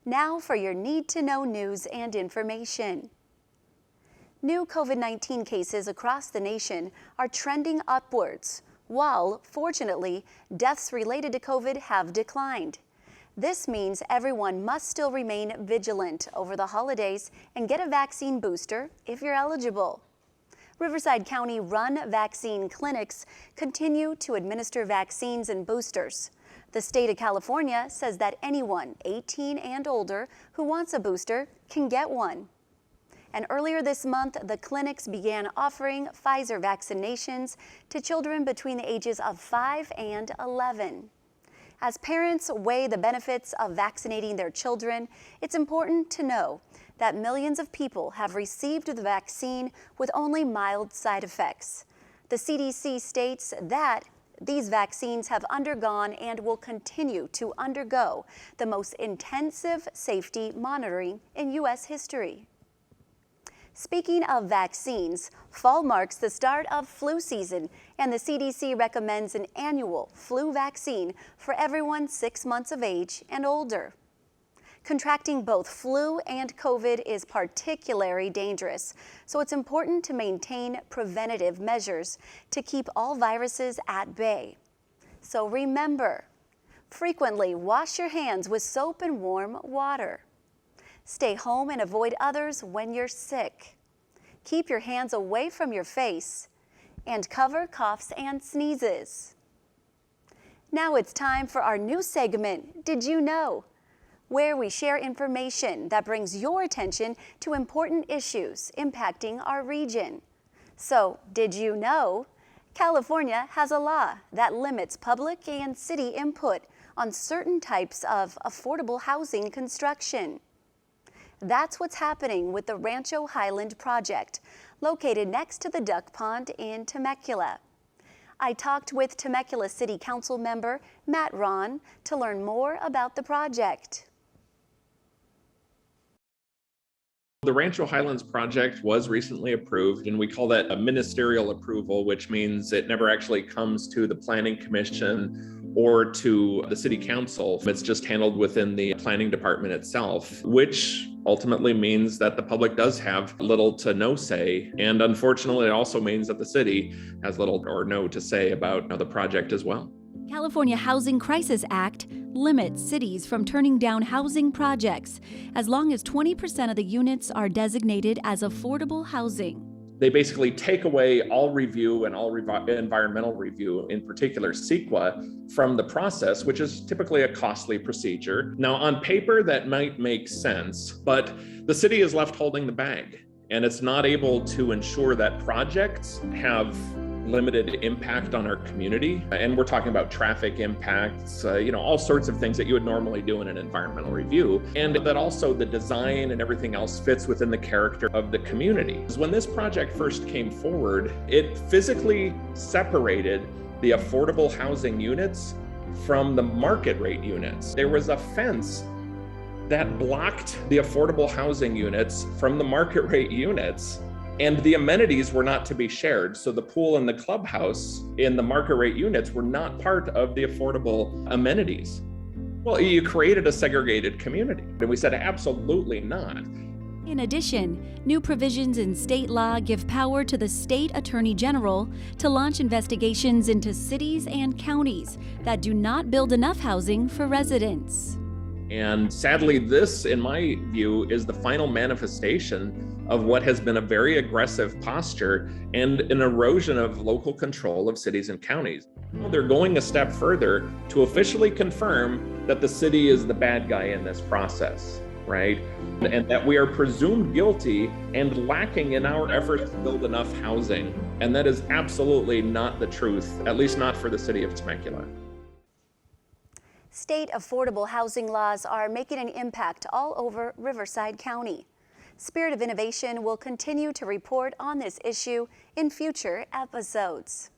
Now for your need-to-know news and information. New COVID-19 cases across the nation are trending upwards, while, fortunately, deaths related to COVID have declined. This means everyone must still remain vigilant over the holidays and get a vaccine booster if you're eligible. Riverside County run vaccine clinics continue to administer vaccines and boosters. The state of California says that anyone 18 and older who wants a booster can get one. And earlier this month, the clinics began offering Pfizer vaccinations to children between the ages of 5 and 11. As parents weigh the benefits of vaccinating their children, it's important to know that millions of people have received the vaccine with only mild side effects. The CDC states that these vaccines have undergone and will continue to undergo the most intensive safety monitoring in U.S. history. Speaking of vaccines, fall marks the start of flu season, and the CDC recommends an annual flu vaccine for everyone 6 months of age and older. Contracting both flu and COVID is particularly dangerous, so it's important to maintain preventative measures to keep all viruses at bay. So remember, frequently wash your hands with soap and warm water. Stay home and avoid others when you're sick. Keep your hands away from your face and cover coughs and sneezes. Now it's time for our new segment, Did You Know?, where we share information that brings your attention to important issues impacting our region. So, did you know? California has a law that limits public and city input on certain types of affordable housing construction. That's what's happening with the Rancho Highland project, located next to the duck pond in Temecula. I talked with Temecula City Council member Matt Ron to learn more about the project. The Rancho Highlands project was recently approved, and we call that a ministerial approval, which means it never actually comes to the Planning Commission or to the City Council. It's just handled within the planning department itself, which ultimately means that the public does have little to no say. And unfortunately, it also means that the city has little or no to say about the project as well. California Housing Crisis Act limits cities from turning down housing projects as long as 20% of the units are designated as affordable housing. They basically take away all review and all environmental review, in particular CEQA, from the process, which is typically a costly procedure. Now, on paper, that might make sense, but the city is left holding the bag, and it's not able to ensure that projects have limited impact on our community. And we're talking about traffic impacts, all sorts of things that you would normally do in an environmental review. And that also the design and everything else fits within the character of the community. When this project first came forward, it physically separated the affordable housing units from the market rate units. There was a fence that blocked the affordable housing units from the market rate units, and the amenities were not to be shared. So the pool and the clubhouse in the market rate units were not part of the affordable amenities. Well, you created a segregated community. And we said, absolutely not. In addition, new provisions in state law give power to the state attorney general to launch investigations into cities and counties that do not build enough housing for residents. And sadly, this, in my view, is the final manifestation of what has been a very aggressive posture and an erosion of local control of cities and counties. They're going a step further to officially confirm that the city is the bad guy in this process, right? And that we are presumed guilty and lacking in our efforts to build enough housing. And that is absolutely not the truth, at least not for the city of Temecula. State affordable housing laws are making an impact all over Riverside County. Spirit of Innovation will continue to report on this issue in future episodes.